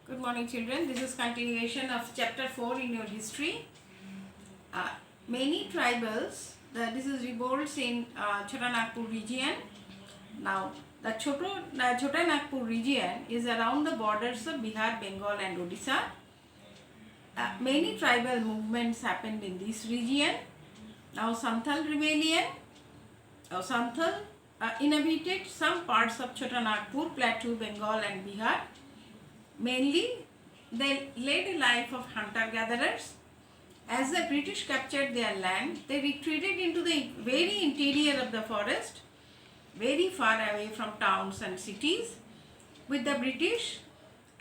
Good morning, children. This is continuation of chapter 4 in your history. Many tribals, this is revolts in Chota Nagpur region. Now, the Chota Nagpur region is around the borders of Bihar, Bengal and Odisha. Many tribal movements happened in this region. Now, Santhal rebellion, Santhal inhabited some parts of Chota Nagpur, Plateau, Bengal and Bihar. Mainly, they led a life of hunter-gatherers. As the British captured their land, they retreated into the very interior of the forest, very far away from towns and cities. With the British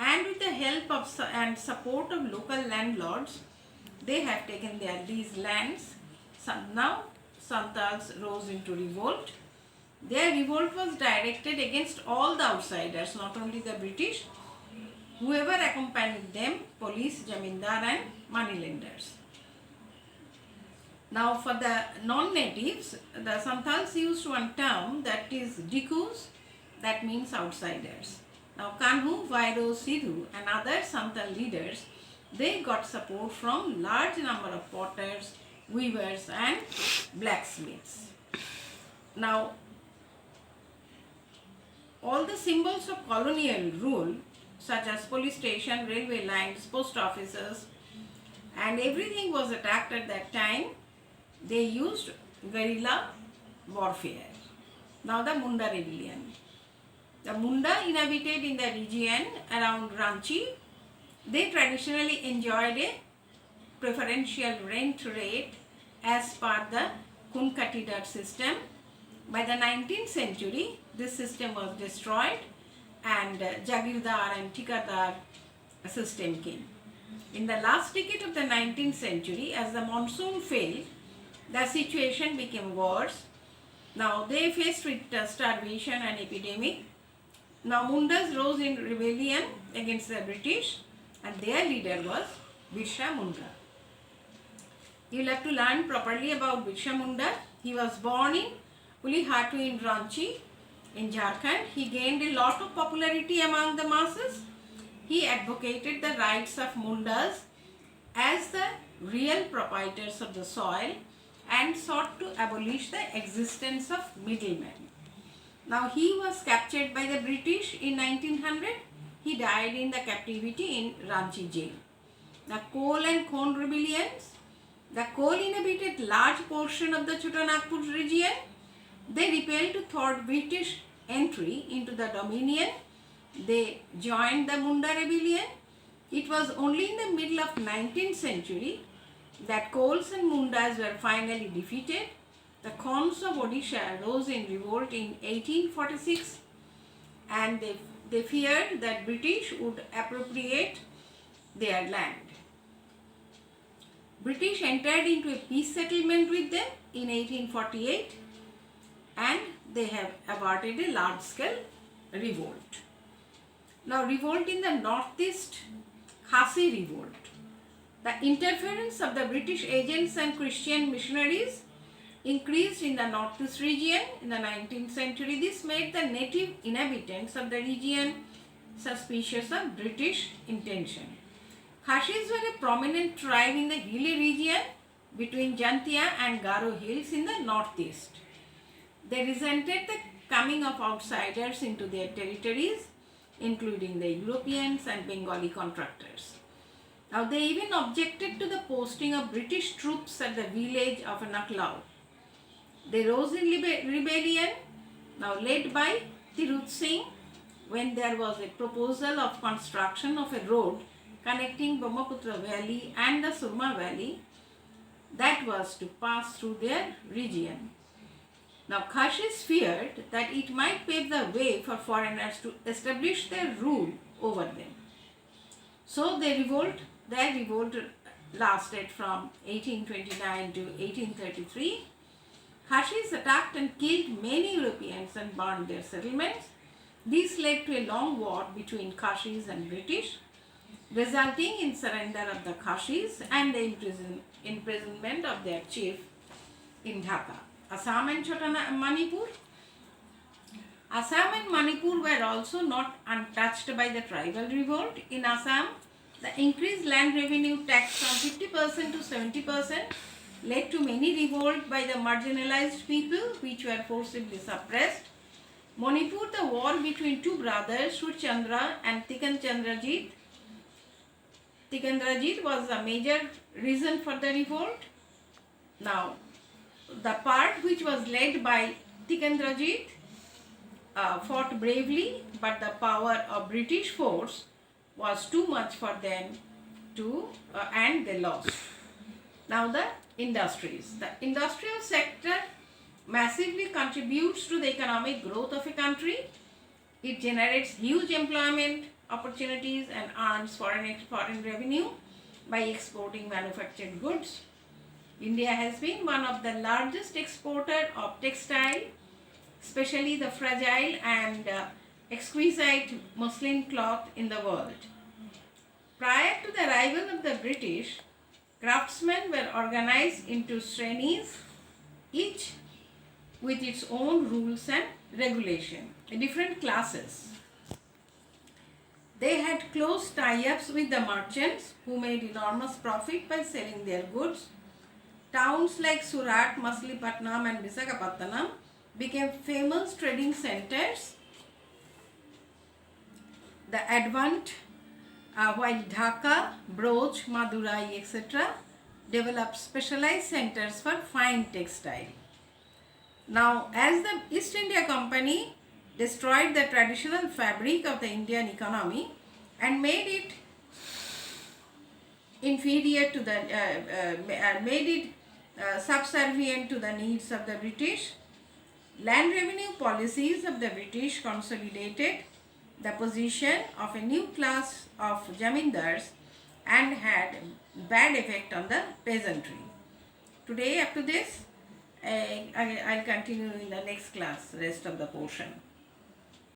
and with the help of and support of local landlords, they have taken these lands. Now, Santals rose into revolt. Their revolt was directed against all the outsiders, not only the British, whoever accompanied them, police, jamindar and moneylenders. Now for the non-natives, the Santals used one term, that is Dikus, that means outsiders. Now Kanhu, Vairo, Sidhu and other Santal leaders, they got support from large number of potters, weavers and blacksmiths. Now all the symbols of colonial rule, such as police station, railway lines, post offices, and everything was attacked at that time. They used guerrilla warfare. Now the Munda rebellion. The Munda inhabited in the region around Ranchi. They traditionally enjoyed a preferential rent rate as per the Kunkatidar system. By the 19th century, this system was destroyed and Jagirdar and Tikadar system came. In the last decade of the 19th century, as the monsoon failed, the situation became worse. Now they faced with starvation and epidemic. Now Mundas rose in rebellion against the British and their leader was Birsa Munda. You will have to learn properly about Birsa Munda. He was born in Ulihatu in Ranchi in Jharkhand. He gained a lot of popularity among the masses. He advocated the rights of Mundas as the real proprietors of the soil and sought to abolish the existence of middlemen. Now he was captured by the British in 1900. He died in the captivity in Ranchi jail. The Kol and Khon rebellions. The Kol inhabited large portion of the Chota Nagpur region. They repelled to thwart British entry into the dominion. They joined the Munda rebellion. It was only in the middle of 19th century that Kols and Mundas were finally defeated. The Khons of Odisha rose in revolt in 1846 and they feared that British would appropriate their land. British entered into a peace settlement with them in 1848 and they have averted a large-scale revolt. Now revolt in the northeast, Khasi revolt. The interference of the British agents and Christian missionaries increased in the northeast region in the 19th century. This made the native inhabitants of the region suspicious of British intention. Khasis were a prominent tribe in the hilly region between Jantia and Garo hills in the northeast. They resented the coming of outsiders into their territories, including the Europeans and Bengali contractors. Now they even objected to the posting of British troops at the village of Naklau. They rose in rebellion, now led by Tirut Singh, when there was a proposal of construction of a road connecting Brahmaputra Valley and the Surma Valley that was to pass through their region. Now Khasis feared that it might pave the way for foreigners to establish their rule over them. So their revolt lasted from 1829 to 1833. Khasis attacked and killed many Europeans and burned their settlements. This led to a long war between Khasis and British, resulting in surrender of the Khasis and the imprisonment of their chief in Dhaka. Assam and Manipur. Assam and Manipur were also not untouched by the tribal revolt. In Assam, the increased land revenue tax from 50% to 70% led to many revolts by the marginalized people, which were forcibly suppressed. Manipur, the war between two brothers, Surchandra and Tikendrajit. Tikendrajit was a major reason for the revolt. Now, the part which was led by Tikendrajit fought bravely, but the power of British force was too much for them and they lost. Now the industries. The industrial sector massively contributes to the economic growth of a country. It generates huge employment opportunities and earns foreign revenue by exporting manufactured goods. India has been one of the largest exporter of textile, especially the fragile and exquisite muslin cloth in the world. Prior to the arrival of the British, craftsmen were organized into shrenis, each with its own rules and regulation, different classes. They had close tie-ups with the merchants who made enormous profit by selling their goods. Towns like Surat, Machilipatnam and Visakhapatnam became famous trading centers. The Advent, while Dhaka, Broch, Madurai, etc. developed specialized centers for fine textile. Now, as the East India Company destroyed the traditional fabric of the Indian economy and made it inferior to the, subservient to the needs of the British, land revenue policies of the British consolidated the position of a new class of zamindars and had bad effect on the peasantry. Today, up to this, I'll continue in the next class, rest of the portion.